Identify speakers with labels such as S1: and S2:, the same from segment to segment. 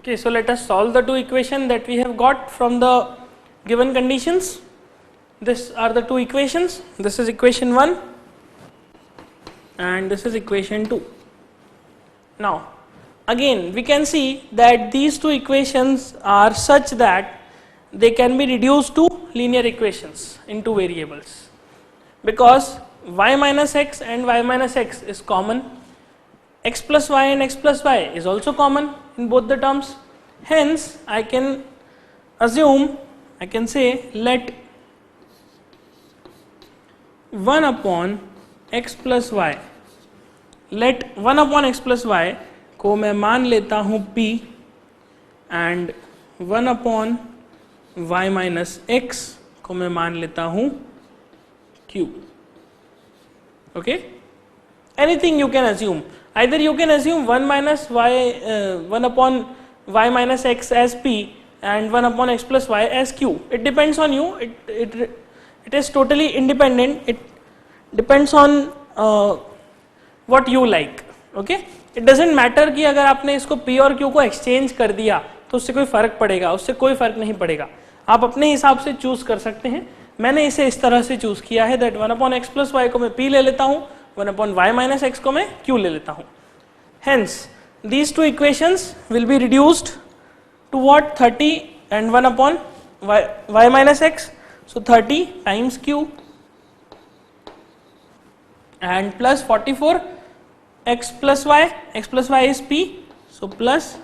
S1: Okay, so let us solve the two equations that we have got from the given conditions. These are the two equations. This is equation 1 and this is equation 2. Now, again we can see that these two equations are such that they can be reduced to linear equations in two variables, because y minus x and y minus x is common, x plus y and x plus y is also common in both the terms. Hence, I can assume, I can say let 1 upon x plus y, let 1 upon x plus y को मैं मान लेता हूँ p and 1 upon y minus x को मैं मान लेता हूँ q. Okay? Anything you can assume. Either you can assume 1 minus y, 1 upon y minus x as p and 1 upon x plus y as q. It depends on you. It is totally independent. It depends on what you like. Okay? It doesn't matter कि अगर आपने इसको p और q को exchange कर दिया तो उससे कोई फर्क पड़ेगा, उससे कोई फर्क नहीं पड़ेगा. आप अपने हिसाब से चूज कर सकते हैं. मैंने इसे इस तरह से चूज किया है that 1 upon x plus y को मैं p ले लेता हूँ, 1 upon y minus x को मैं q ले लेता हूँ. Hence, these two equations will be reduced to what? 30 and 1 upon y minus x. So 30 times q and plus 44 x plus y is p, so plus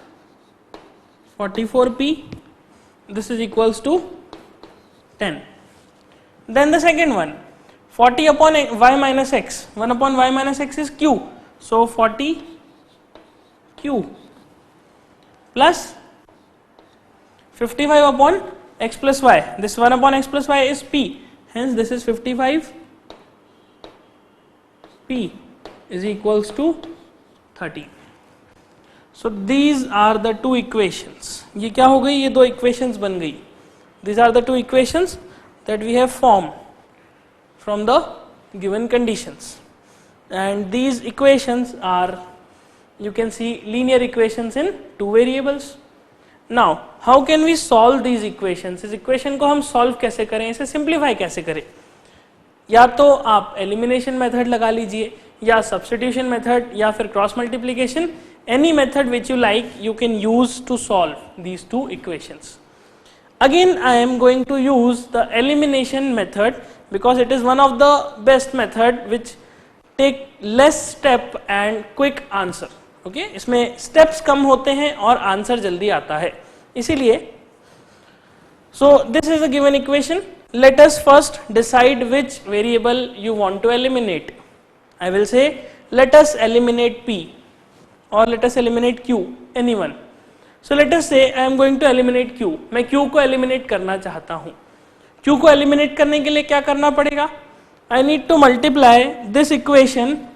S1: 44p, this is equals to 10. Then the second one, 40 upon y minus x, 1 upon y minus x is q, so 40 q plus 55 upon x plus y, this 1 upon x plus y is p, hence this is 55 p is equals to 30. So these are the two equations. ये क्या हो गई? ये दो equations बन गई. These are the two equations that we have formed from the given conditions, and these equations are, you can see, linear equations in two variables. Now, how can we solve these equations? इस equation को हम solve कैसे करें, इसे simplify कैसे करें? या तो आप elimination method लगा लीजिए, या substitution method, या फिर cross multiplication. Any method which you like, you can use to solve these two equations. Again, I am going to use the elimination method because it is one of the best method which take less step and quick answer. Okay? इसमें steps कम होते हैं और answer जल्दी आता है. इसीलिए, so this is a given equation. Let us first decide which variable you want to eliminate. I will say, let us eliminate p or let us eliminate q, anyone. So let us say I am going to eliminate q. मैं q को eliminate करना चाहता हूँ. q को eliminate करने के लिए क्या करना पड़ेगा? I need to multiply this equation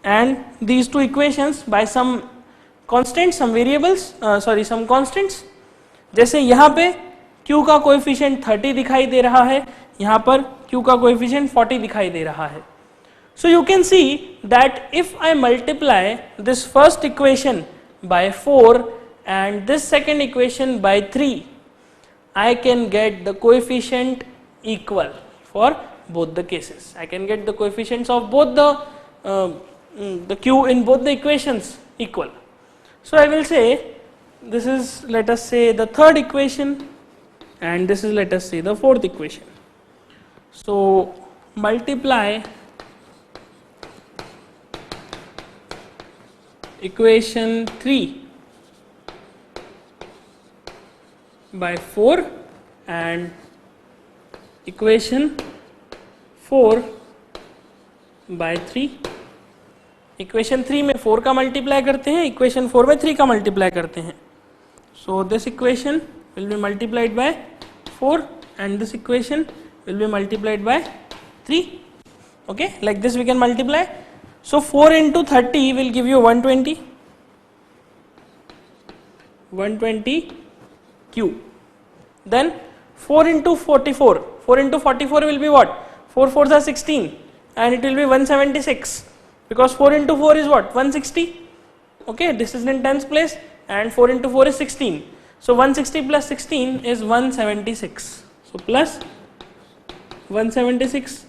S1: and these two equations by some constants, some variables, some constants. जैसे यहाँ पे q का कोएफिशिएंट 30 दिखाई दे रहा है, यहाँ पर q का कोएफिशिएंट 40 दिखाई दे रहा है. So you can see that if I multiply this first equation by 4 and this second equation by 3, I can get the coefficient equal for both the cases. I can get the coefficients of both the q in both the equations equal. So I will say this is, let us say, the third equation and this is, let us say, the fourth equation. So multiply equation 3 by 4 and equation 4 by 3. equation 3 में 4 का multiply करते हैं, equation 4 में 3 का multiply करते हैं. So this equation will be multiplied by 4 and this equation will be multiplied by 3. Okay, like this we can multiply. So 4 into 30 will give you 120 q. Then 4 into 44, 4 into 44 will be what? 4 4s are 16 and it will be 176 because 4 into 4 is what? 160. Okay, this is in tens place and 4 into 4 is 16. So 160 plus 16 is 176. So plus 176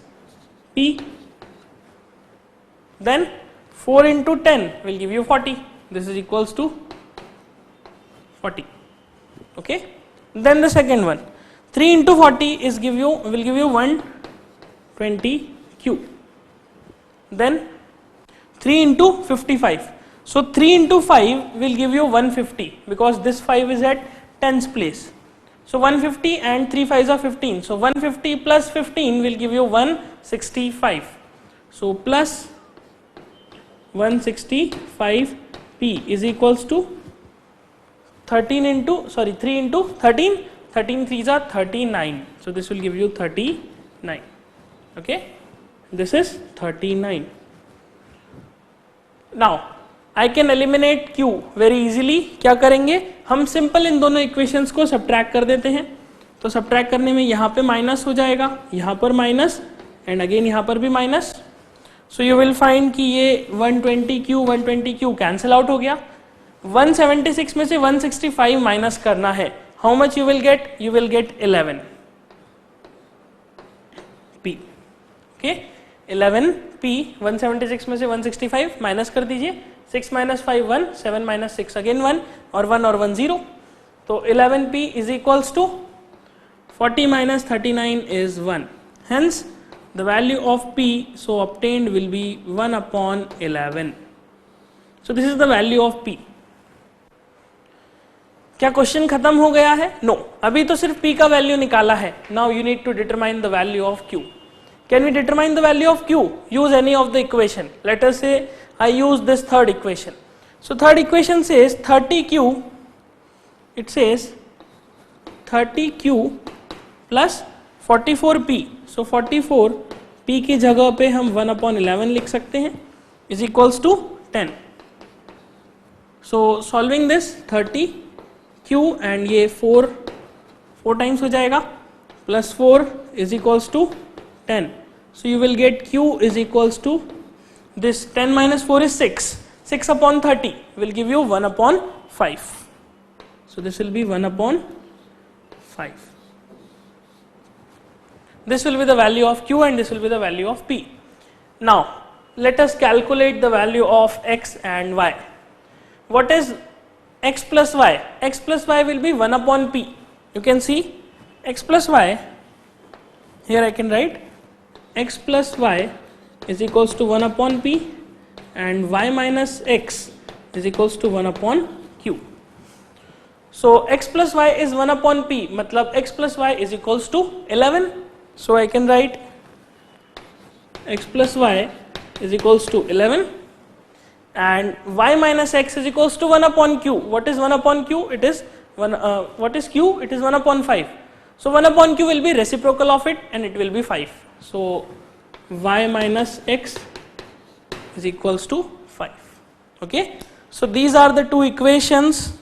S1: p. Then 4 into 10 will give you 40. This is equals to 40. Okay. Then the second one, 3 into 40 is will give you 120 q. Then 3 into 55. So 3 into 5 will give you 150 because this 5 is at tens place. So 150 and 3 5s are 15. So 150 plus 15 will give you 165. So plus 165 p is equals to 3 into 13. 13 3s are 39. So this will give you 39. Okay. This is 39. Now I can eliminate q very easily. क्या करेंगे हम, simple in दोनों equations को subtract कर देते हैं. तो subtract करने में यहाँ पे माइनस हो जाएगा, यहाँ पर माइनस एंड अगेन यहाँ पर भी minus. So you will find कि ये 120q कैंसिल आउट हो गया. 176 में से 165 माइनस करना है. How much you will get? You will get 11 p. Okay, 11 p. 176 में से 165 माइनस कर दीजिए. 6 minus 5 1, 7 minus 6 again 1 और 1 और 1 0. तो 11p is equals to 40 minus 39 is 1. Hence the value of p so obtained will be 1 upon 11. So this is the value of p. क्या question खत्म हो गया है? नो, अभी तो सिर्फ p का वैल्यू निकाला है. Now you need to determine the value of q. Can we determine the value of q? Use any of the equation. Let us say I use this third equation. So third equation says 30q, it says 30q plus 44p. So 44p की जगह पे हम 1 upon 11 लिख सकते हैं is equals to 10. So solving this 30q and ये 4 times हो जाएगा plus 4 is equals to 10. So you will get q is equals to this 10 minus 4 is 6. 6 upon 30 will give you 1 upon 5. So this will be 1 upon 5. This will be the value of q and this will be the value of p. Now let us calculate the value of x and y. What is x plus y? X plus y will be 1 upon p. You can see x plus y. Here I can write x plus y is equals to 1 upon p and y minus x is equals to 1 upon q. So x plus y is 1 upon p, matlab x plus y is equals to 11. So I can write x plus y is equals to 11 and y minus x is equals to 1 upon q. What is 1 upon q? It is 1. What is q? It is 1 upon 5. So 1 upon q will be reciprocal of it and it will be 5. So y minus x is equals to 5. Okay. So these are the two equations.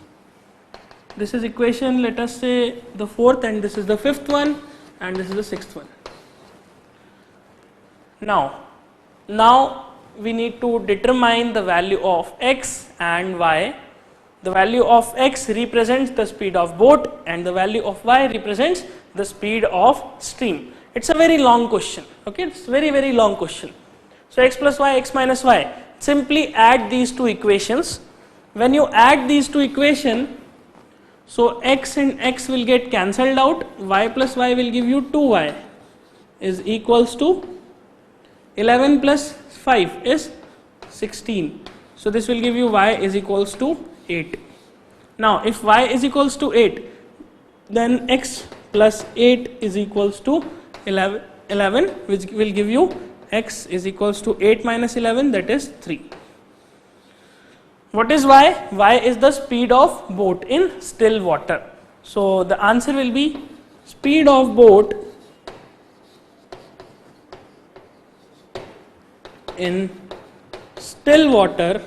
S1: This is equation, let us say the fourth, and this is the fifth one, and this is the sixth one. Now we need to determine the value of x and y. The value of x represents the speed of boat and the value of y represents the speed of stream. It's a very long question. Okay, it's very long question. So x plus y, x minus y. Simply add these two equations. When you add these two equations, so x and x will get cancelled out. Y plus y will give you 2y is equals to 11 plus 5 is 16. So this will give you y is equals to 8. Now if y is equals to 8, then x plus 8 is equals to 11, which will give you x is equals to 8 minus 11, that is 3. What is y? Y is the speed of boat in still water. So the answer will be speed of boat in still water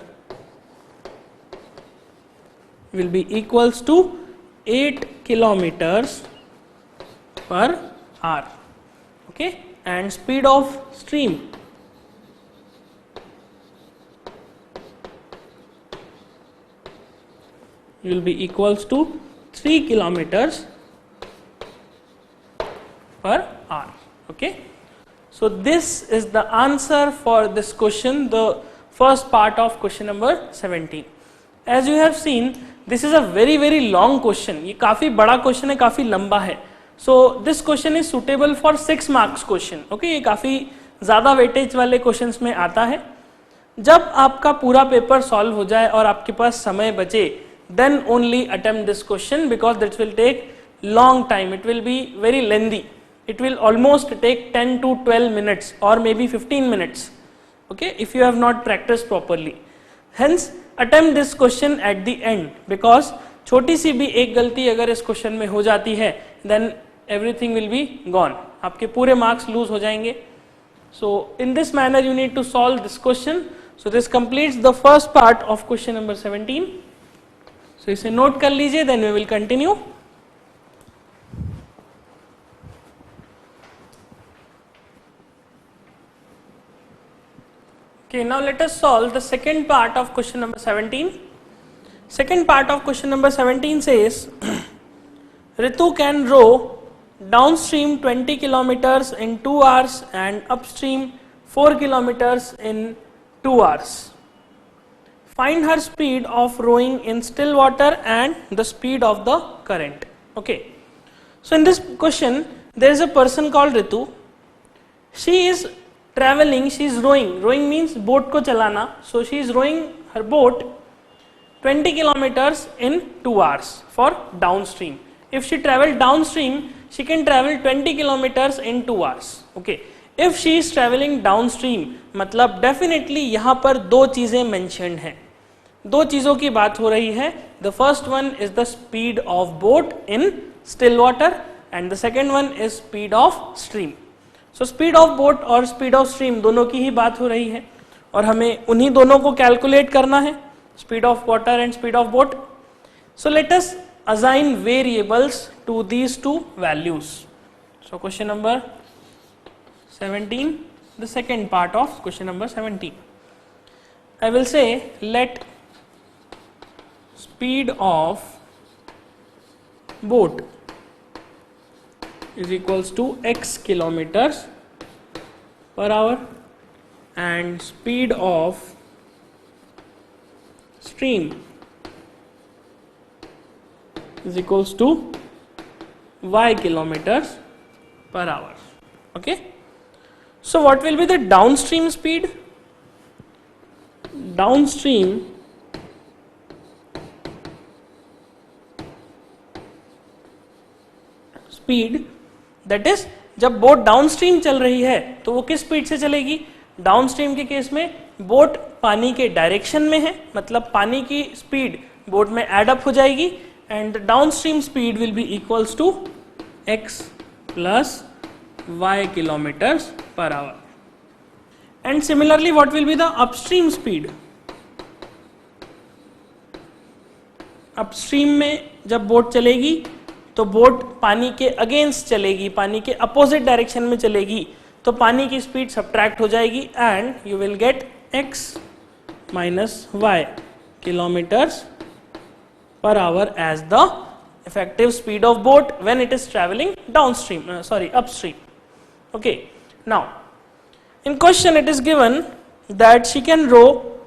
S1: will be equals to 8 kilometers per hour. Okay, and speed of stream will be equals to 3 kilometers per hour. Okay. So this is the answer for this question, the first part of question number 17. As you have seen, this is a very long question. ये काफी बड़ा question है, काफी लंबा है. So this question is suitable for 6 marks question. Okay, ये काफी ज्यादा वेटेज वाले क्वेश्चंस में आता है. जब आपका पूरा पेपर सॉल्व हो जाए और आपके पास समय बचे, then only attempt this question because that will take long time. It will be very lengthy. It will almost take 10 to 12 minutes or maybe 15 minutes. Okay, if you have not practiced properly. Hence, attempt this question at the end because छोटी सी भी एक गलती अगर इस question में हो जाती है, then everything will be gone. आपके पूरे मार्क्स लूज हो जाएंगे. So in this manner you need to solve this question. So this completes the first part of question number 17. So इसे नोट कर लीजिए, then we will continue. Okay, now let us solve the second part of question number 17. Second part of question number 17 says, Ritu can row downstream 20 kilometers in 2 hours and upstream 4 kilometers in 2 hours. Find her speed of rowing in still water and the speed of the current. Okay. So in this question, there is a person called Ritu. She is traveling, she is rowing. Rowing means boat ko chalana. So she is rowing her boat 20 kilometers in 2 hours for downstream. If she travel downstream, she can travel 20 kilometers in 2 hours. Okay. If she is traveling downstream, मतलब definitely यहाँ पर दो चीजें mentioned हैं. दो चीजों की बात हो रही है. The first one is the speed of boat in still water and the second one is speed of stream. So speed of boat और speed of stream दोनों की ही बात हो रही है और हमें उन्हीं दोनों को कैलकुलेट करना है, speed of water and speed of boat. So let us assign variables to these two values. So question number 17, the second part of question number 17. I will say let speed of boat is equals to x kilometers per hour and speed of stream is equals to y kilometers per hour. Okay. So what will be the downstream speed? Downstream speed, that is जब boat downstream चल रही है तो वो किस speed से चलेगी? Downstream के केस में बोट पानी के डायरेक्शन में है, मतलब पानी की स्पीड बोट में एड अप हो जाएगी and downstream speed will be equals to x plus y kilometers per hour. And similarly, what will be the upstream speed? Upstream में जब बोट चलेगी तो बोट पानी के अगेंस्ट चलेगी, पानी के अपोजिट डायरेक्शन में चलेगी, तो पानी की स्पीड सब्ट्रैक्ट हो जाएगी and you will get x minus y kilometers per hour as the effective speed of boat when it is traveling downstream, upstream. Okay. Now, in question it is given that she can row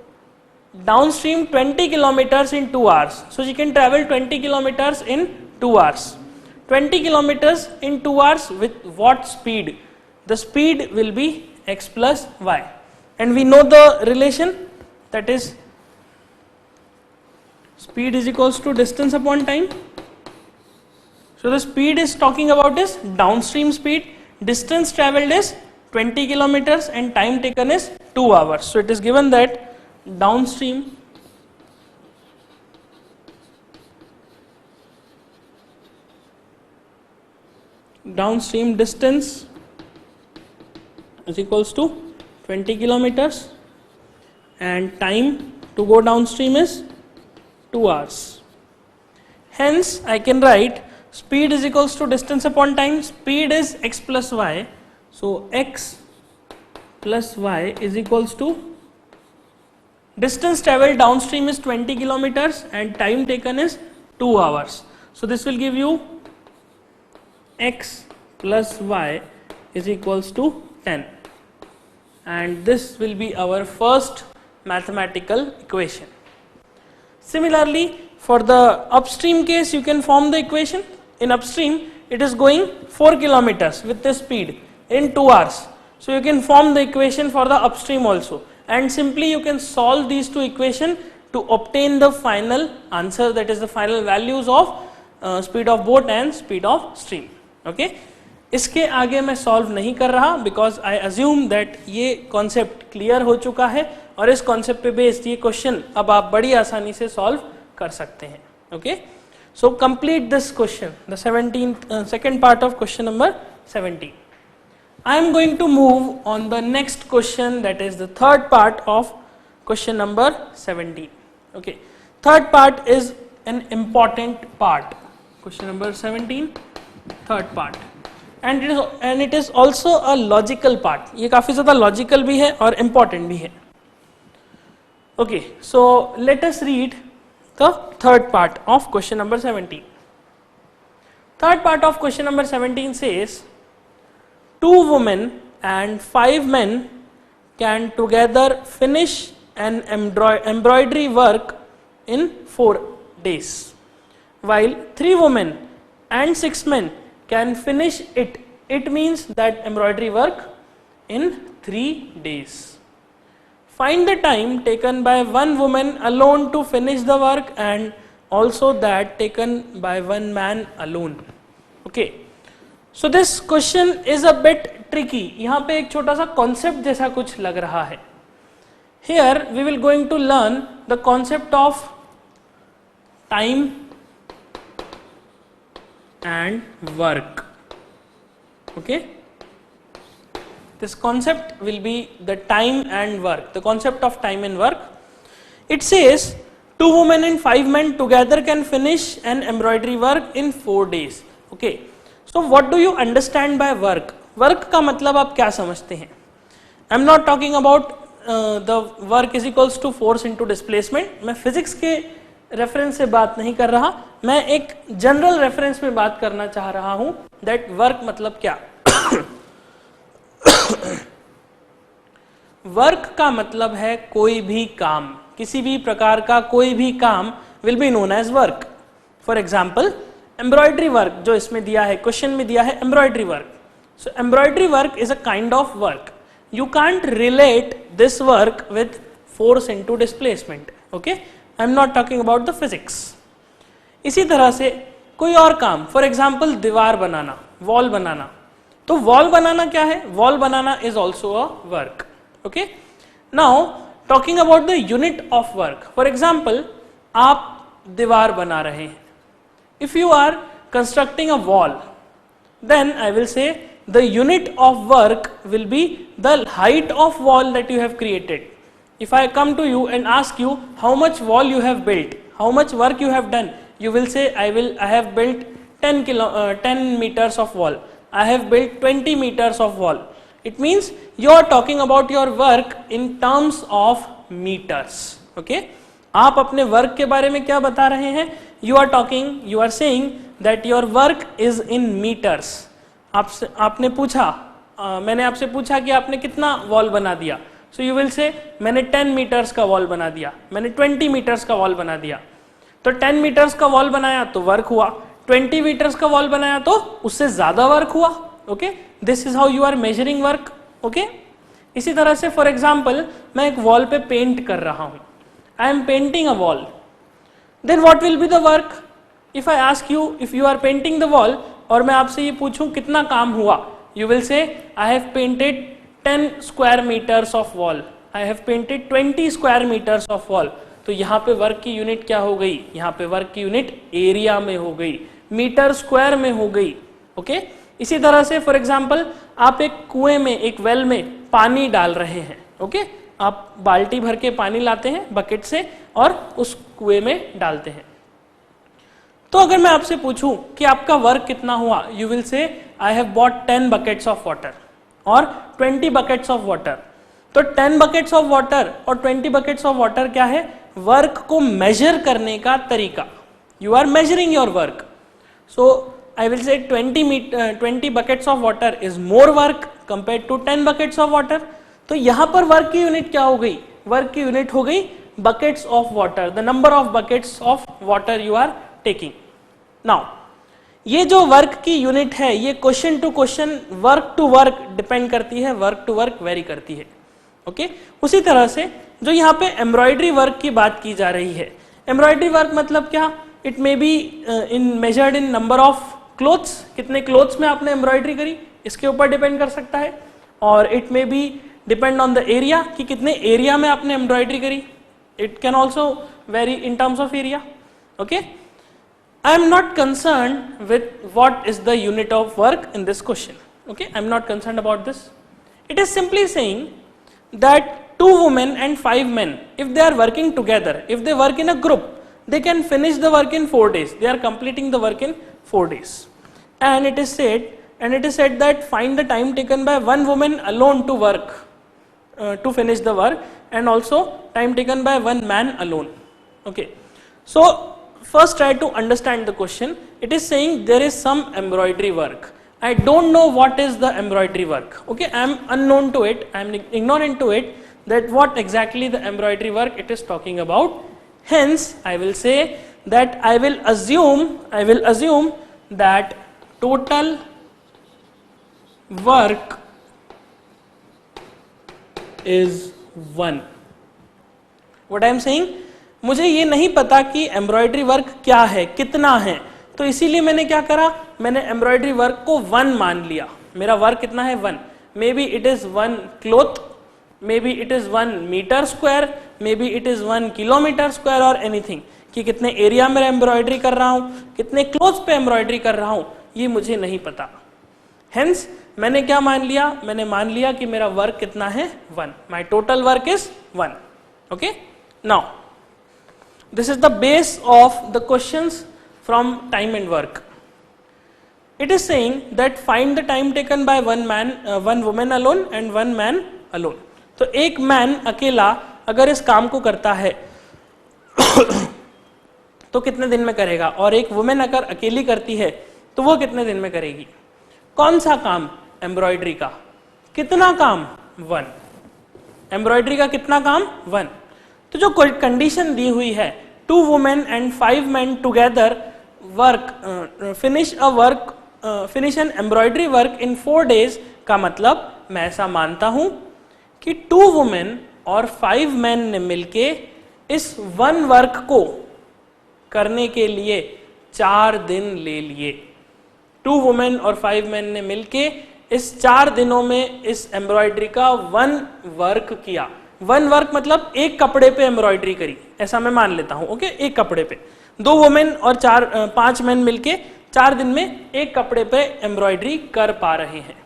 S1: downstream 20 kilometers in 2 hours. So she can travel 20 kilometers in 2 hours. 20 kilometers in 2 hours with what speed? The speed will be x plus y. And we know the relation, that is speed is equals to distance upon time. So the speed is talking about is downstream speed. Distance traveled is 20 kilometers and time taken is 2 hours. So it is given that downstream distance is equals to 20 kilometers and time to go downstream is 2 hours. Hence I can write speed is equals to distance upon time. Speed is x plus y. So x plus y is equals to Distance traveled downstream is 20 kilometers and time taken is 2 hours. So this will give you x plus y is equals to 10, and this will be our first mathematical equation. Similarly, for the upstream case, you can form the equation. In upstream, it is going 4 kilometers with the speed in 2 hours. So you can form the equation for the upstream also, and simply you can solve these two equations to obtain the final answer, that is the final values of speed of boat and speed of stream. Okay, इसके आगे मैं solve नहीं कर रहा because I assume that ये concept clear हो चुका है और इस कॉन्सेप्ट पे बेस्ड ये क्वेश्चन अब आप बड़ी आसानी से सॉल्व कर सकते हैं. Okay, so complete this question, the 17th second part of question number 17. I am going to move on the next question, that is the third part of question number 17. Okay, third part is an important part. Question number 17, third part, and it is also a logical part. ये काफी ज़्यादा logical भी है और important भी है. Okay, so let us read the third part of question number 17. Third part of question number 17 says, 2 women and 5 men can together finish an embroidery work in 4 days, while 3 women and 6 men can finish it. It means that embroidery work in 3 days. Find the time taken by one woman alone to finish the work and also that taken by one man alone. Okay, so this question is a bit tricky. यहाँ पे एक छोटा सा concept जैसा कुछ लग रहा है. Here we will going to learn the concept of time and work. Okay, this concept will be the time and work, the concept of time and work. It says 2 women and 5 men together can finish an embroidery work in 4 days. Okay, so what do you understand by work? Work का मतलब आप क्या समझते हैं? I am not talking about the work is equals to force into displacement. मैं physics के reference से बात नहीं कर रहा, मैं एक जनरल रेफरेंस में बात करना चाह रहा हूं दैट वर्क मतलब क्या. वर्क का मतलब है कोई भी काम, किसी भी प्रकार का कोई भी काम will be known as work. For example embroidery work जो इसमें दिया है, क्वेश्चन में दिया है embroidery work. So embroidery work is a kind of work. You can't relate this work with force into displacement. Okay, I am not talking about the physics. इसी तरह से कोई और काम, फॉर एग्जाम्पल दीवार बनाना, वॉल बनाना. तो वॉल बनाना क्या है? वॉल बनाना is also a work. Okay, now talking about the unit of work. For example आप दीवार बना रहे हैं. If you are constructing a wall, then I will say the unit of work will be the height of wall that you have created. If I come to you and ask you how much wall you have built, how much work you have done, you will say I have built 10 meters of wall, I have built 20 meters of wall. It means you are talking about your work in terms of meters. Okay, आप अपने work के बारे में क्या बता रहे हैं? You are saying that your work is in meters. आपने पूछा, मैंने आपसे पूछा कि आपने कितना वॉल बना दिया. So you will say मैंने 10 meters का वॉल बना दिया, मैंने 20 meters का वॉल बना दिया. तो 10 meters का वॉल बनाया तो वर्क हुआ, 20 meters का वॉल बनाया तो उससे ज्यादा वर्क हुआ. Okay, this is how you are measuring work. Okay, इसी तरह से फॉर एग्जाम्पल मैं एक वॉल पे पेंट कर रहा हूं. I am painting a wall. Then what will be the work? If I ask you if you are painting the wall और मैं आपसे ये पूछूं कितना काम हुआ, you will say I have painted 10 square meters of wall, I have painted 20 square meters of wall. तो यहाँ पे वर्क की यूनिट क्या हो गई? यहाँ पे वर्क की यूनिट एरिया में हो गई, मीटर स्क्वायर में हो गई. ओके, इसी तरह से फॉर एग्जाम्पल आप एक कुएं में, एक वेल में पानी डाल रहे हैं. ओके, आप बाल्टी भर के पानी लाते हैं बकेट से और उस कुएं में डालते हैं. तो अगर मैं आपसे पूछूं कि आपका वर्क कितना हुआ, you will say I have bought 10 buckets of water or 20 buckets of water. तो 10 बकेट्स ऑफ वाटर और 20 बकेट्स ऑफ वाटर क्या है? वर्क को मेजर करने का तरीका. You are measuring your work. So I will say 20 buckets of water is more work compare to 10 buckets of water. तो यहां पर वर्क की यूनिट क्या हो गई? वर्क की यूनिट हो गई buckets of water, the number of buckets of water you are taking. Now, ये जो वर्क की यूनिट है ये question to question, work to work depend करती है, वर्क टू वर्क वेरी करती है. ओके उसी तरह से जो यहाँ पे एम्ब्रॉयडरी वर्क की बात की जा रही है, एम्ब्रॉयडरी वर्क मतलब क्या? It may be in measured in number of clothes, कितने क्लोथ्स में आपने एम्ब्रॉयडरी करी इसके ऊपर डिपेंड कर सकता है. और it may be depend on the area, कि कितने एरिया में आपने एम्ब्रॉयडरी करी. It can also vary in terms of area. Okay, I am not concerned with what is the unit of work in this question. Okay, I am not concerned about this. It is simply saying that 2 women and 5 men, if they are working together, if they work in a group, they can finish the work in 4 days. They are completing the work in 4 days. And it is said that find the time taken by one woman alone to work, to finish the work, and also time taken by one man alone. Okay, so first try to understand the question. It is saying there is some embroidery work. I don't know what is the embroidery work. Okay, I am unknown to it, I am ignorant to it, that what exactly the embroidery work it is talking about. Hence I will say that I will assume that total work is 1. What I am saying, मुझे ये नहीं पता कि embroidery work क्या है, कितना है, तो इसीलिए मैंने क्या करा, मैंने एम्ब्रॉयडरी वर्क को 1 मान लिया. मेरा वर्क कितना है? 1. May be it is 1 cloth, may be it is 1 meter square, may be it is 1 kilometer square और एनीथिंग, कि कितने एरिया में एम्ब्रॉयडरी कर रहा हूँ, कितने क्लोथ्स पे एम्ब्रॉयडरी कर रहा हूँ, ये मुझे नहीं पता. हेंस मैंने क्या मान लिया? मैंने मान लिया कि मेरा वर्क कितना है? 1. माई total work is 1. Okay, now this is the base of the questions from time and work. It is saying that find the time taken by one woman alone and one man alone. तो एक man अकेला अगर इस काम को करता है तो कितने दिन में करेगा, और एक वुमेन अगर अकेली करती है तो वो कितने दिन में करेगी. कौन सा काम? एम्ब्रॉयडरी का. कितना काम? 1. एम्ब्रॉयडरी का कितना काम? 1. तो जो कंडीशन दी हुई है 2 women and 5 men together work, finish an embroidery work in 4 days, का मतलब मैं ऐसा मानता हूं कि 2 women और 5 men ने मिलके इस 1 वर्क को करने के लिए 4 दिन ले लिए. 2 women और 5 men ने मिलके इस 4 दिनों में इस एम्ब्रॉयडरी का 1 वर्क किया. 1 वर्क मतलब एक कपड़े पे एम्ब्रॉयडरी करी, ऐसा मैं मान लेता हूं. ओके, एक कपड़े पे 2 वुमेन और 5 मैन मिलके 4 दिन में एक कपड़े पे एम्ब्रॉयडरी कर पा रहे हैं.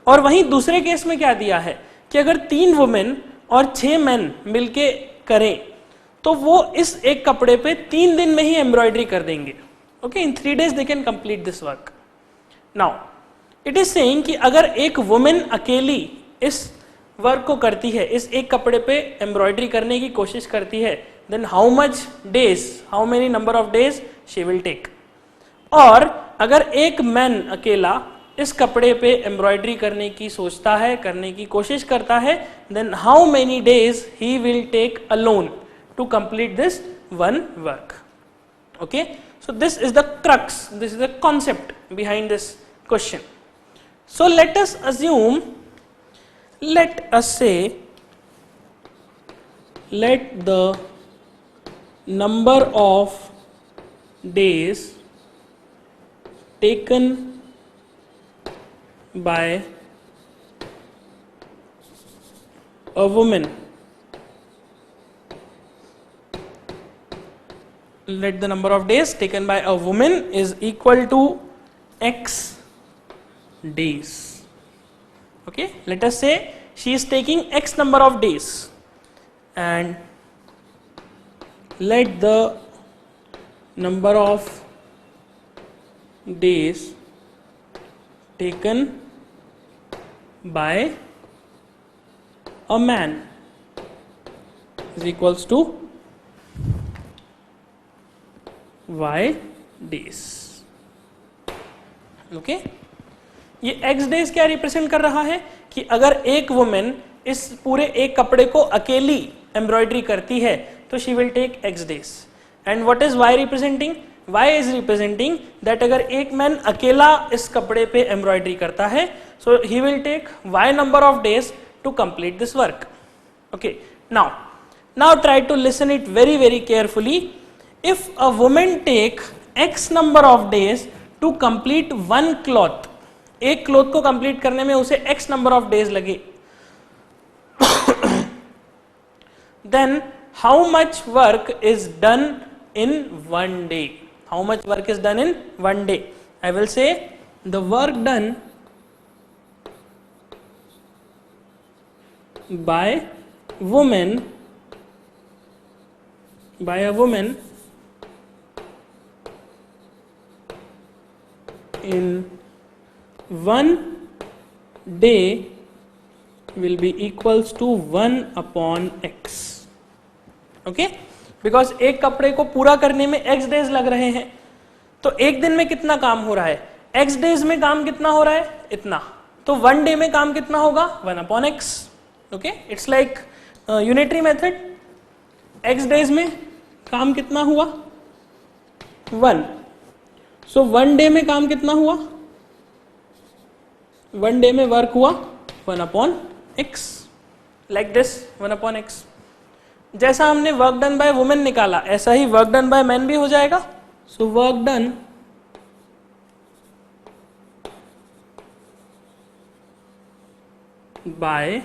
S1: और वहीं दूसरे केस में क्या दिया है कि अगर 3 वुमेन और 6 मैन मिलके करें तो वो इस एक कपड़े पे 3 दिन में ही एम्ब्रॉयडरी कर देंगे. Okay, in 3 days they can complete this work. Now it is saying कि अगर एक वुमेन अकेली इस वर्क को करती है, इस एक कपड़े पे एम्ब्रॉयडरी करने की कोशिश करती है, then how much days, how many number of days she will take. और अगर एक मैन अकेला इस कपड़े पे एम्ब्रॉयडरी करने की सोचता है, करने की कोशिश करता है, then how many days he will take alone to complete this 1 work. Okay, so this is the crux, this is the concept behind this question. So let us assume, let us say, let the number of days taken by a woman, let the number of days taken by a woman is equal to x days. Okay, let us say she is taking x number of days, and let the number of days taken by a man is equals to y days. Okay ये x days क्या represent कर रहा है कि अगर एक women इस पूरे एक कपड़े को अकेली एम्ब्रॉयडरी करती है तो she will take x days. And what is y representing? y is representing that अगर एक मैन अकेला इस कपड़े पे एम्ब्रॉयडरी करता है so he will take y number of days to complete this work. Okay, now try to listen it very carefully. If a woman take x number of days to complete one cloth, एक cloth को complete करने में उसे x number of days लगे, then how much work is done in one day? How much work is done in one day? I will say the work done by a woman in one day will be equals to 1 upon x. Okay, because एक कपड़े को पूरा करने में x days लग रहे हैं, तो एक दिन में कितना काम हो रहा है? x डेज में काम कितना हो रहा है? इतना. तो 1 डे में काम कितना होगा? 1 upon x. Okay, it's like unitary method. x days में काम कितना हुआ? 1. सो 1 डे में काम कितना हुआ? 1 डे में वर्क हुआ 1 upon x. Like this 1 upon x. जैसा हमने वर्क डन बाय वुमेन निकाला ऐसा ही वर्क डन बाय मैन भी हो जाएगा. So work done by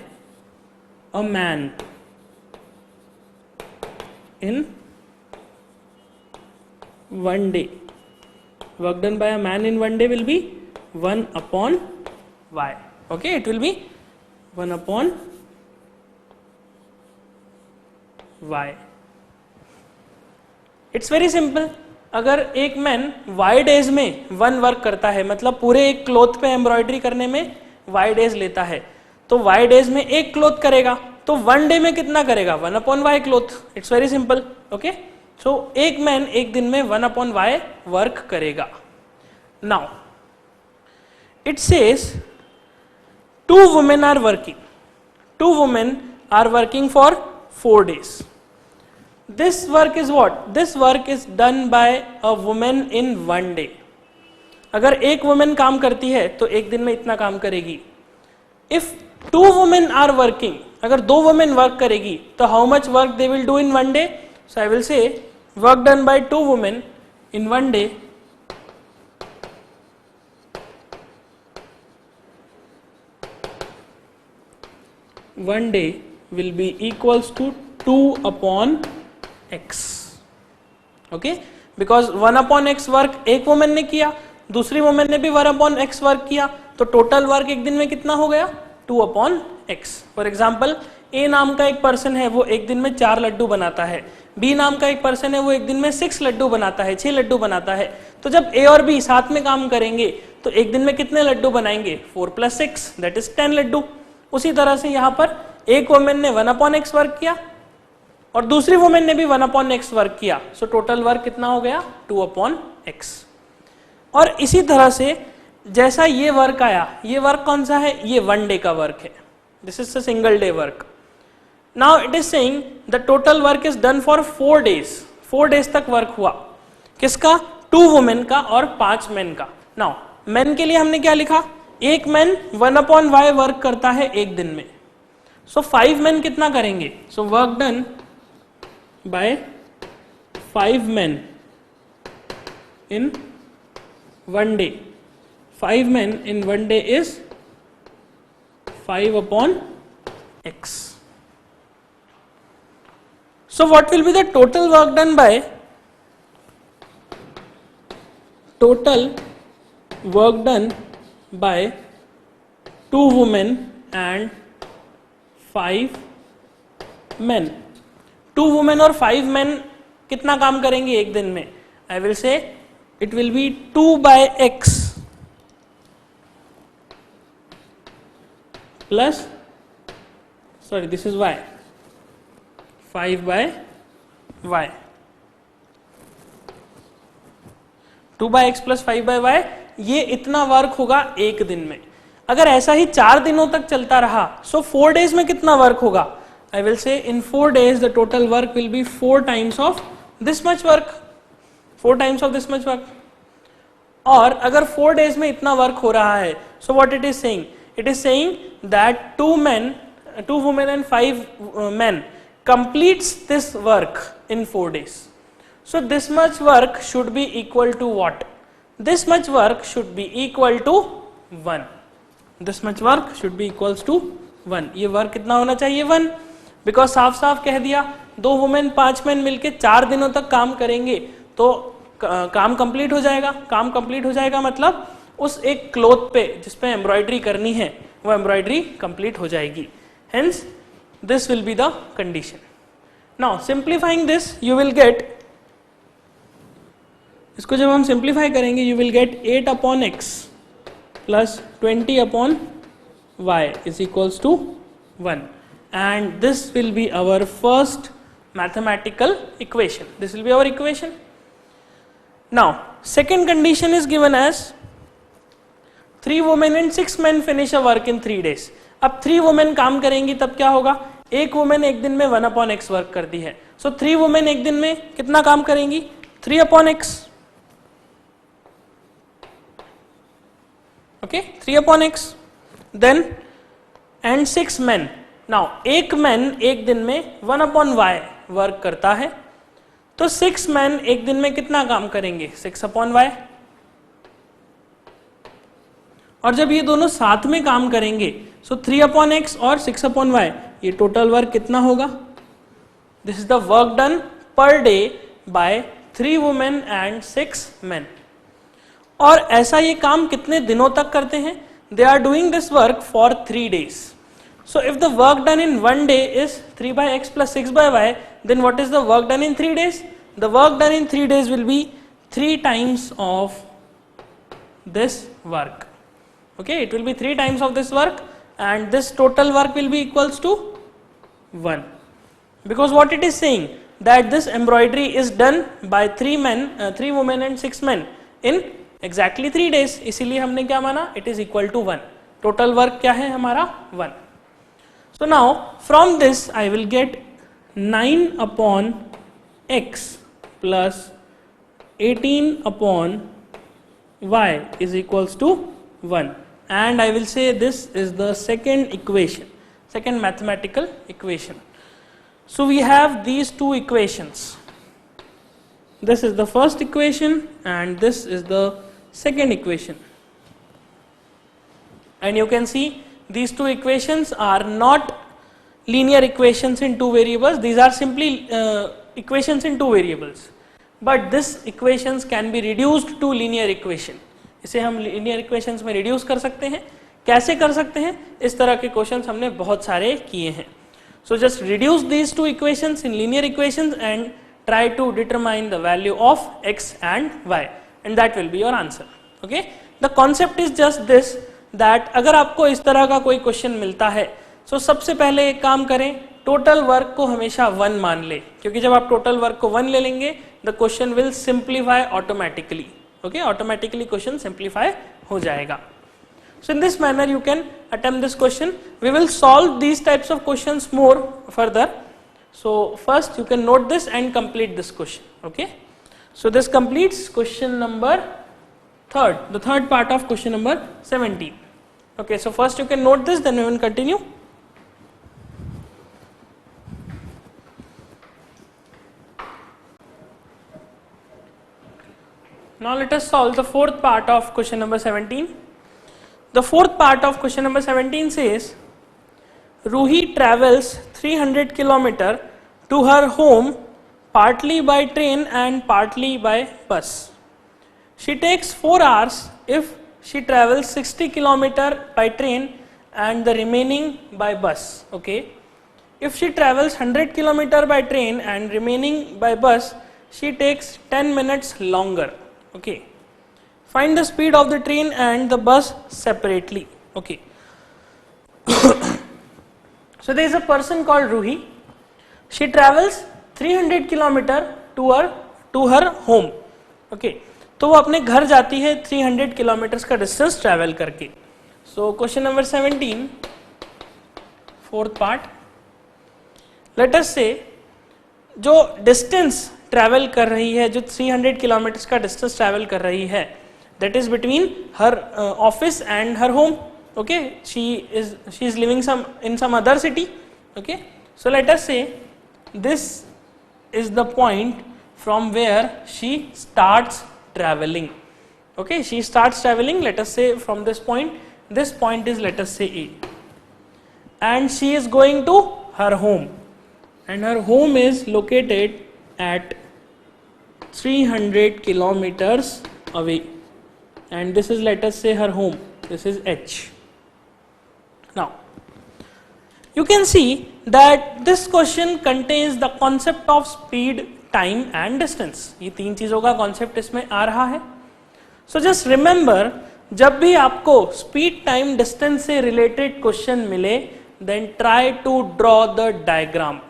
S1: a man in 1 day, work done by a man in 1 day will be 1 upon y. Okay, it will be 1 upon y. It's very simple. अगर एक man y days में 1 work करता है, मतलब पूरे एक cloth पे embroidery करने में y डेज लेता है, तो y डेज में एक क्लॉथ करेगा, तो 1 डे में कितना करेगा? 1 upon y cloth. It's very simple. Okay, so एक मैन एक दिन में 1 अपॉन y वर्क करेगा. Now it says 2 women are working. 2 women are working for 4 days. This work is what? This work is done by a woman in 1 day. अगर एक women काम करती है तो एक दिन में इतना काम करेगी. If 2 women are working, अगर 2 वुमेन वर्क करेगी तो how much work they will do in 1 day? So I will say work done by 2 women in 1 day will be equals to 2 upon x. Okay, because 1 upon x work एक women ने किया, दूसरी women ने भी 1 upon x work किया, तो total work एक दिन में कितना हो गया? 2 upon x. For example A नाम का एक पर्सन है, वो एक दिन में 4 लड्डू बनाता है. B नाम का एक पर्सन है, वो एक दिन में 6 लड्डू बनाता है, 6 लड्डू बनाता है. तो जब A और B साथ में काम करेंगे तो एक दिन में कितने लड्डू बनाएंगे? 4 + 6 दैट इज 10 लड्डू. उसी तरह से यहाँ पर एक वुमेन ने 1 अपॉन x वर्क किया और दूसरी वुमेन ने भी 1 अपॉन x वर्क किया, सो टोटल वर्क कितना हो गया? 2 अपॉन x. और इसी तरह से जैसा ये वर्क आया, ये वर्क कौन सा है? ये 1 डे का वर्क है. This is a single day work. Now it is saying the total work is done for 4 days. 4 days तक वर्क हुआ. किसका? 2 वुमेन का और 5 मेन का. नाउ मेन के लिए हमने क्या लिखा? एक मैन 1 अपॉन y वर्क करता है एक दिन में, सो 5 मेन कितना करेंगे? So work done by 5 men in 1 day. 5 men in 1 day is 5 upon x. So what will be the total work done by? Total work done by 2 women and 5 men. 2 women और 5 main कितना काम करेंगे एक दिन में? आई will से it will be 2 by x plus sorry, this is y, 5 by y, 2 by x plus 5 by y, ये इतना वर्क होगा एक दिन में. अगर ऐसा ही 4 दिनों तक चलता रहा, सो 4 डेज में कितना वर्क होगा? I will say in 4 days the total work will be 4 times of this much work, 4 times of this much work. और अगर 4 days में इतना वर्क हो रहा है, so what it is saying? It is saying that 2 women and 5 men completes this work in 4 days. So this much work should be equal to what? This much work should be equal to 1. This much work should be equals to 1. ये work कितना होना चाहिए? 1. Because साफ साफ कह दिया 2 women 5 man मिलके 4 दिनों तक काम करेंगे तो काम कंप्लीट हो जाएगा. काम कंप्लीट हो जाएगा मतलब उस एक क्लोथ पे जिसपे एम्ब्रॉयडरी करनी है वो एम्ब्रॉयडरी कंप्लीट हो जाएगी. Hence this will be the condition. Now simplifying this you will get, इसको जब हम सिंप्लीफाई करेंगे you will get 8 upon x plus 20 upon y is equals to 1, and this will be our first mathematical equation. This will be our equation. Now second condition is given as 3 women and 6 men finish a work in 3 days. अब 3 women काम करेंगी तब क्या होगा? एक woman एक दिन में 1 upon x वर्क करती है. So 3 women एक दिन में कितना काम करेंगी? 3 upon x. Okay, 3 upon x. Then and 6 men. Now एक मैन एक दिन में 1 upon y वर्क करता है तो 6 मैन एक दिन में कितना काम करेंगे? 6 upon y. और जब ये दोनों साथ में काम करेंगे सो 3 upon x और 6 upon y, ये टोटल वर्क कितना होगा? This is the work done per day by 3 women and 6 men. और ऐसा ये काम कितने दिनों तक करते हैं? They are doing this work for 3 days. So if the work done in 1 day is 3 by x plus 6 by y, then what is the work done in 3 days? The work done in 3 days will be 3 times of this work. Okay, it will be 3 times of this work, and this total work will be equals to 1. Because what it is saying that this embroidery is done by 3 women and 6 men in exactly 3 days. इसीलिए हमने क्या माना? It is equal to 1. Total work क्या है हमारा? 1. So now from this I will get 9 upon x plus 18 upon y is equals to 1, and I will say this is the second equation, second mathematical equation. So we have these two equations. This is the first equation and this is the second equation, and you can see these two equations are not linear equations in 2 variables. These are simply equations in 2 variables, but this equations can be reduced to linear equation. इसे हम linear equations में reduce कर सकते हैं. कैसे कर सकते हैं? इस तरह के क्वेश्चंस हमने बहुत सारे किए हैं. So just reduce these two equations in linear equations and try to determine the value of x and y, and that will be your answer. Okay, the concept is just this, that अगर आपको इस तरह का कोई question मिलता है so सबसे पहले एक काम करें, टोटल वर्क को हमेशा 1 मान ले, क्योंकि जब आप टोटल वर्क को 1 ले लेंगे the question will simplify automatically. Okay, automatically question simplify हो जाएगा. So in this manner you can attempt this question. We will solve these types of questions more further. So first you can note this and complete this question. Okay, so this completes question number 3rd, the third part of question number 17. Okay, so first you can note this, then we will continue. Now let us solve the 4th part of question number 17. The 4th part of question number 17 says, Ruhi travels 300 km to her home partly by train and partly by bus. She takes 4 hours if she travels 60 km by train and the remaining by bus. Okay, if she travels 100 km by train and remaining by bus, she takes 10 minutes longer. Okay, find the speed of the train and the bus separately. Okay, So there is a person called Ruhi. She travels 300 kilometer to her home. Okay, तो वो अपने घर जाती है 300 kilometre का distance travel करके. So question number 17, fourth part. Let us say जो distance travel कर रही है, जो 300 किलोमीटर का डिस्टेंस ट्रैवल कर रही है, that is between her office and her home. Okay, she is living in some other city. Okay, so let us say this is the point from where she starts traveling. Okay, she starts traveling, let us say from this point. This point is, let us say, A, and she is going to her home, and her home is located at 300 kilometers away, and this is, let us say, her home. This is H. Now you can see that this question contains the concept of speed, time and distance. ये तीन चीजों का concept इसमें आ रहा है. So just remember, जब भी आपको स्पीड, टाइम, डिस्टेंस से रिलेटेड क्वेश्चन मिले, then try to draw the diagram.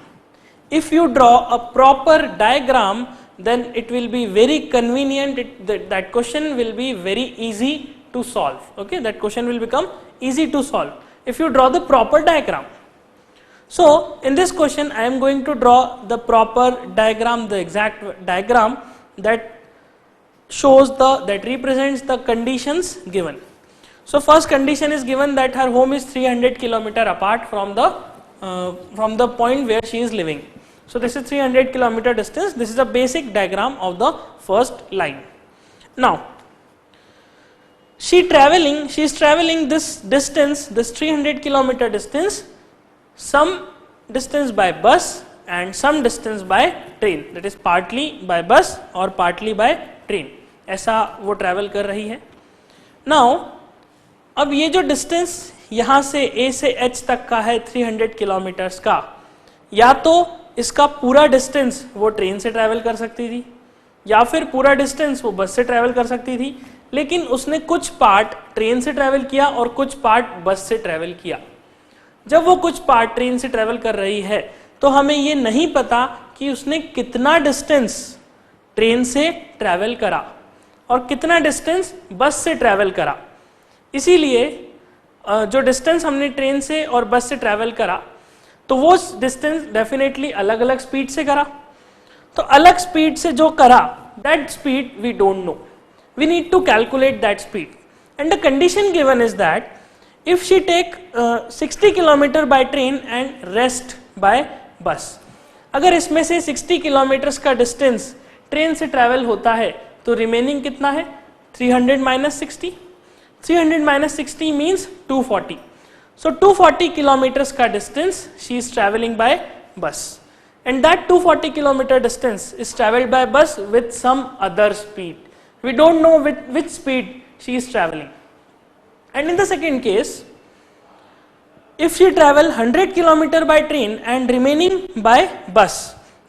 S1: If you draw a proper diagram, then it will be very convenient. That question will be very easy to solve. Okay, that question will become easy to solve if you draw the proper diagram. So in this question I am going to draw the proper diagram, the exact diagram that shows that represents the conditions given. So first condition is given that her home is 300 kilometer apart from the point where she is living. So this is 300 kilometer distance. This is a basic diagram of the first line. Now she is traveling this distance, this 300 kilometer distance, some distance by bus and some distance by train. That is partly by bus or partly by train. ऐसा वो travel कर रही है. Now अब ये जो distance यहाँ से A से H तक का है 300 किलोमीटर्स का, या तो इसका पूरा डिस्टेंस वो ट्रेन से ट्रैवल कर सकती थी, या फिर पूरा डिस्टेंस वो बस से ट्रैवल कर सकती थी, लेकिन उसने कुछ पार्ट ट्रेन से ट्रैवल किया और कुछ पार्ट बस से ट्रैवल किया. जब वो कुछ पार्ट ट्रेन से ट्रैवल कर रही है तो हमें ये नहीं पता कि उसने कितना डिस्टेंस ट्रेन से ट्रैवल करा और कितना डिस्टेंस बस से ट्रैवल करा. इसीलिए जो डिस्टेंस हमने ट्रेन से और बस से ट्रैवल करा, तो वो डिस्टेंस डेफिनेटली अलग अलग स्पीड से करा. तो अलग स्पीड से जो करा, that speed we don't know. We need to calculate that speed, and the condition given is that if she take 60 kilometer by train and rest by bus. अगर इसमें से 60 किलोमीटर का डिस्टेंस ट्रेन से travel होता है तो remaining कितना है? 300 minus 60. 300 minus 60 means 240. So 240 kilometers का distance she is traveling by bus, and that 240 kilometer distance is traveled by bus with some other speed. We don't know with which speed she is traveling. And in the second case, if she travel 100 kilometer by train and remaining by bus,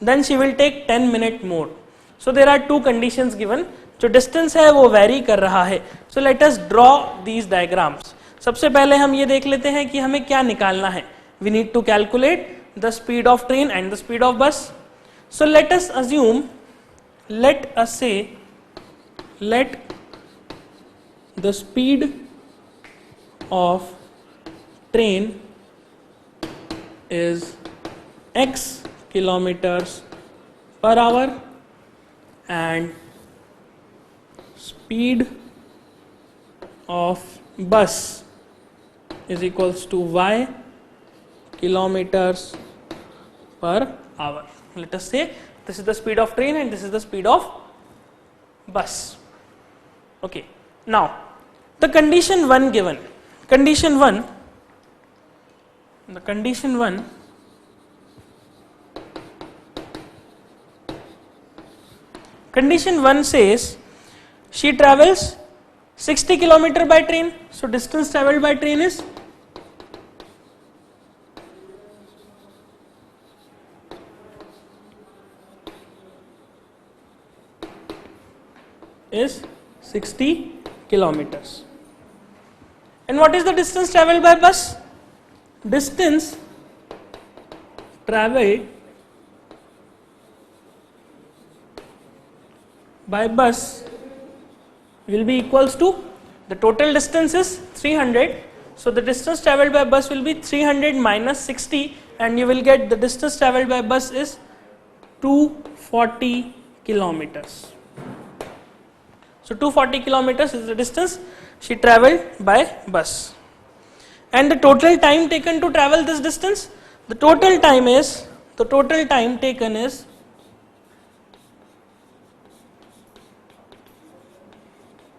S1: then she will take 10 minutes more. So there are two conditions given. जो distance है वो vary कर रहा है. So let us draw these diagrams. सबसे पहले हम ये देख लेते हैं कि हमें क्या निकालना है. We need to calculate the speed of train and the speed of bus. So let us assume, let us say, let the speed of train is x kilometers per hour and speed of bus is equals to y kilometers per hour. Let us say this is the speed of train and this is the speed of bus. Okay, now the condition 1 given. Condition 1, the condition 1 says she travels 60 kilometer by train. So distance traveled by train is 60 kilometers. And what is the distance traveled by bus? Distance traveled by bus will be equals to, the total distance is 300, so the distance travelled by bus will be 300 minus 60, and you will get the distance travelled by bus is 240 kilometers. So 240 kilometers is the distance she travelled by bus. And the total time taken to travel this distance, the total time taken is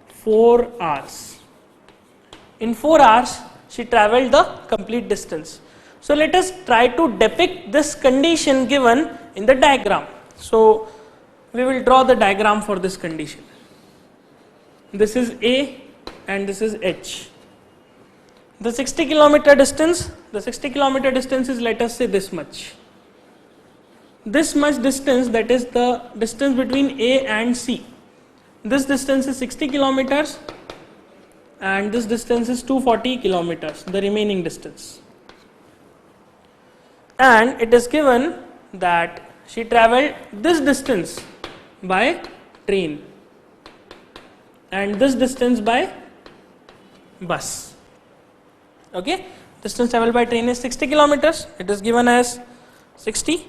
S1: 4 hours. In 4 hours, she travelled the complete distance. So let us try to depict this condition given in the diagram. So we will draw the diagram for this condition. This is A and this is H. The 60 kilometer distance is, let us say, this much. This much distance, that is the distance between A and C. This distance is 60 kilometers and this distance is 240 kilometers, the remaining distance. And it is given that she travelled this distance by train and this distance by bus. Okay, distance travelled by train is 60 kilometers. It is given as 60.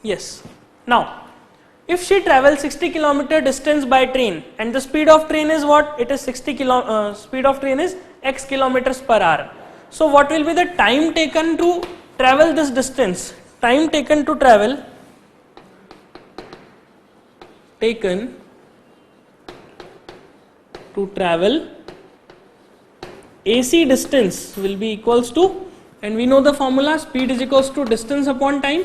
S1: Yes. Now, if she travels 60 kilometer distance by train and the speed of train is what? It is speed of train is x kilometers per hour. So what will be the time taken to travel this distance? Time taken to travel AC distance will be equals to, and we know the formula, speed is equals to distance upon time.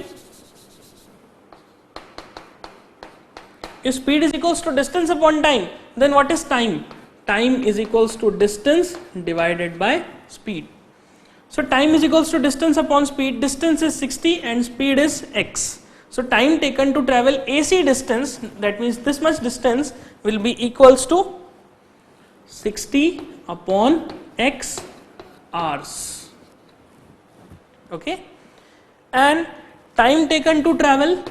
S1: If speed is equals to distance upon time, then what is time? Time is equals to distance divided by speed. So time is equals to distance upon speed. Distance is 60 and speed is x. So time taken to travel AC distance, that means this much distance, will be equals to 60 upon x hours. Okay, and time taken to travel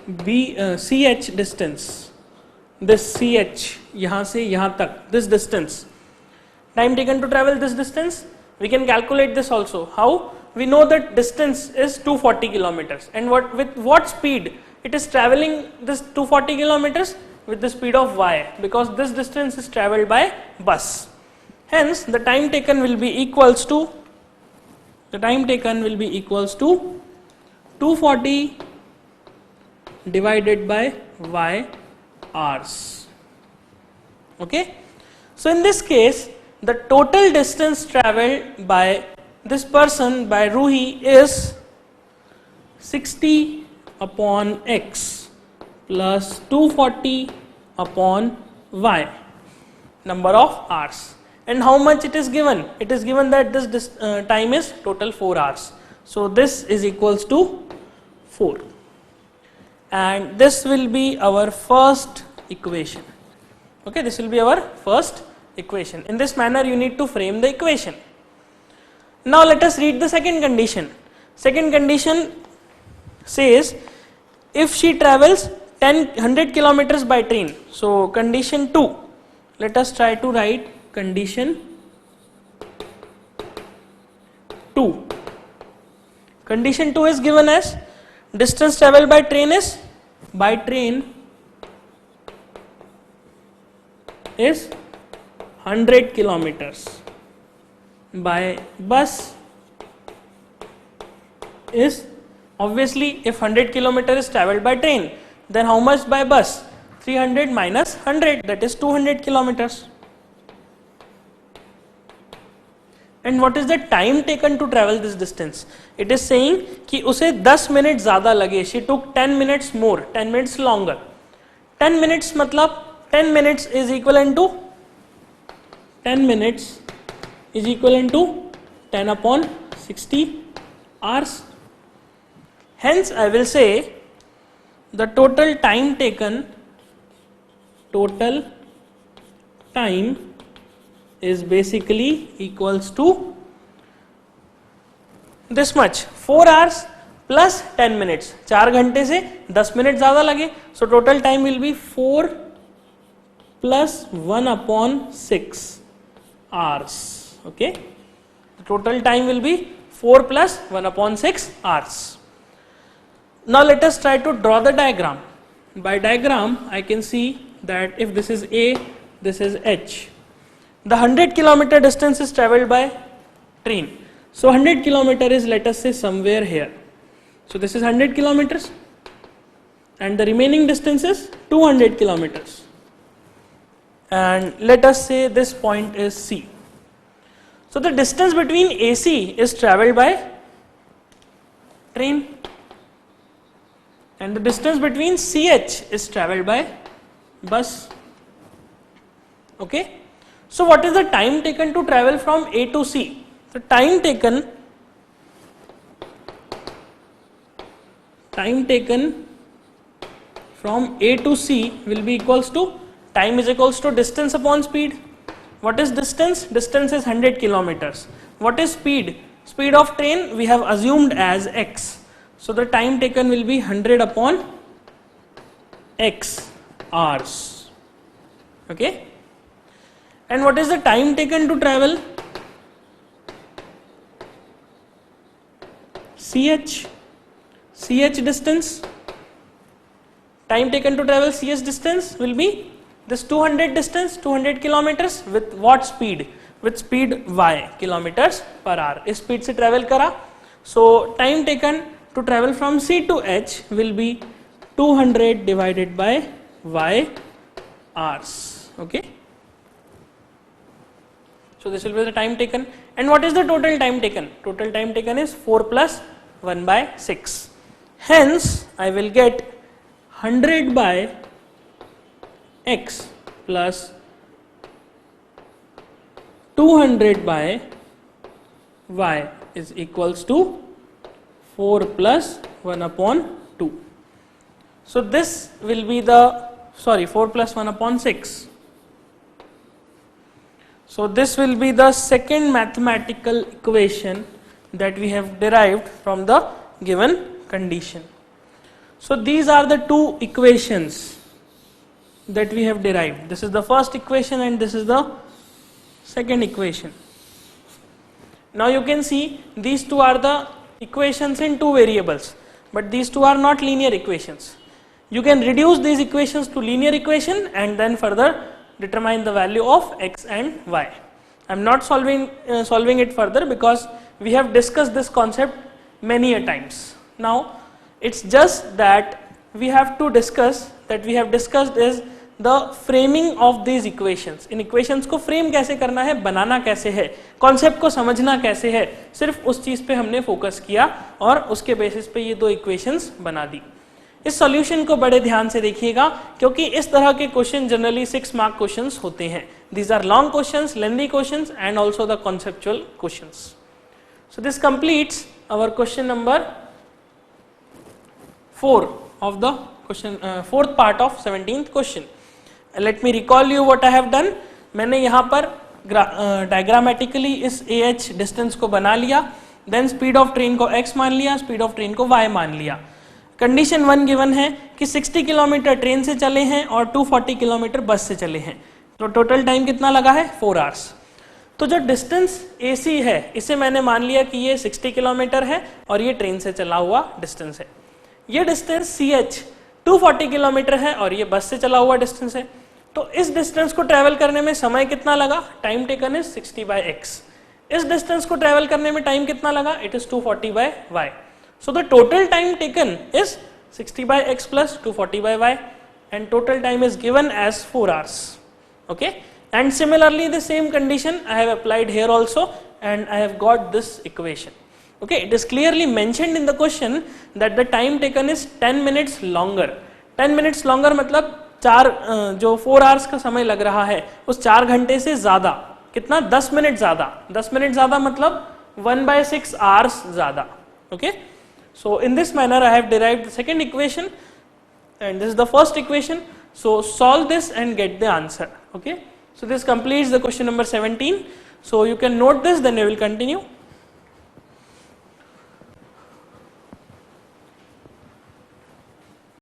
S1: CH distance, this CH यहाँ से यहाँ तक, this distance, time taken to travel this distance, we can calculate this also. How? We know that distance is 240 kilometers, and with what speed it is travelling this 240 kilometers? With the speed of y, because this distance is travelled by bus. Hence the time taken will be equals to 240 divided by y hours. Okay, so in this case the total distance travelled by this person, by Ruhi, is 60 upon x plus 240 upon y, number of hours. And how much it is given? It is given that this time is total 4 hours. So this is equals to 4. And this will be our first equation. Okay, this will be our first equation. In this manner you need to frame the equation. Now let us read the second condition. Second condition says if she travels 100 kilometers by train. So condition 2, let us try to write condition 2. Condition 2 is given as distance travelled by train is 100 kilometers. By bus is, obviously if 100 kilometers is travelled by train, then how much by bus? 300 minus 100, that is 200 kilometers. And what is the time taken to travel this distance? It is saying कि उसे 10 minute ज़्यादा लगे. She took 10 minutes more, 10 minutes longer. 10 minutes मतलब 10 minutes is equivalent to 10 upon 60 hours. Hence I will say the total time taken time is basically equals to this much, 4 hours plus 10 minutes. 4 घंटे से 10 minute ज्यादा लगे, so total time will be 4 plus 1 upon 6 hours. Okay, the total time will be 4 plus 1 upon 6 hours. Now let us try to draw the diagram. By diagram I can see that if this is A, this is H. The 100 kilometer distance is traveled by train. So 100 kilometer is, let us say, somewhere here. So this is 100 kilometers and the remaining distance is 200 kilometers. And let us say this point is C. So the distance between AC is traveled by train and the distance between CH is traveled by bus. Okay. So what is the time taken to travel from A to C? The time taken from A to C will be equals to, time is equals to distance upon speed. What is distance? Distance is 100 kilometers. What is speed? Speed of train we have assumed as x. So the time taken will be 100 upon x hours. Okay. And what is the time taken to travel? CH distance. Time taken to travel CH distance will be this 200 distance, 200 kilometers with what speed? With speed y, kilometers per hour. इस speed से travel करा. So time taken to travel from C to H will be 200 divided by y hours. Okay. So this will be the time taken. And what is the total time taken? Total time taken is 4 plus 1 by 6. Hence, I will get 100 by x plus 200 by y is equals to 4 plus 1 upon 2. So this will be the, 4 plus 1 upon 6. So this will be the second mathematical equation that we have derived from the given condition. So these are the two equations that we have derived. This is the first equation and this is the second equation. Now you can see these two are the equations in two variables, but these two are not linear equations. You can reduce these equations to linear equation and then further determine the value of x and y. I am not solving it further because we have discussed this concept many a times. Now it's just that we have to discuss, that we have discussed is the framing of these equations. In equations को frame कैसे करना है, बनाना कैसे है, concept को समझना कैसे है, सिर्फ उस चीज पे हमने focus किया और उसके basis पे ये दो equations बना दी. इस सॉल्यूशन को बड़े ध्यान से देखिएगा क्योंकि इस तरह के क्वेश्चन जनरली 6 मार्क क्वेश्चंस होते हैं. These are long questions, lengthy questions and also the conceptual questions. So this completes our question number 4 of the question, fourth part of 17th question. Let me recall you what I have done. मैंने यहाँ पर diagrammatically इस AH distance को बना लिया, then speed of train को x मान लिया, स्पीड ऑफ ट्रेन को y मान लिया. कंडीशन 1 गिवन है कि 60 किलोमीटर ट्रेन से चले हैं और 240 किलोमीटर बस से चले हैं, तो टोटल टाइम कितना लगा है 4 आवर्स. तो जो डिस्टेंस AC है इसे मैंने मान लिया कि ये 60 किलोमीटर है और ये ट्रेन से चला हुआ डिस्टेंस है. ये डिस्टेंस CH 240 किलोमीटर है और ये बस से चला हुआ डिस्टेंस है. तो इस डिस्टेंस को ट्रेवल करने में समय कितना लगा, time taken is 60 by x. इस डिस्टेंस को ट्रेवल करने में टाइम कितना लगा, it is 240 by y. So the total time taken is 60 by x plus 240 by y and total time is given as 4 hours. Okay, and similarly the same condition I have applied here also and I have got this equation. Okay, it is clearly mentioned in the question that the time taken is 10 minutes longer. 10 minutes longer मतलब 4 जो 4 hours का समय लग रहा है उस 4 घंटे से ज्यादा कितना, 10 मिनट ज्यादा. 10 मिनट ज्यादा मतलब 1/6 hours ज्यादा. Okay, so in this manner I have derived the second equation and this is the first equation. So solve this and get the answer. Okay, So this completes the question number 17. So you can note this, then we will continue.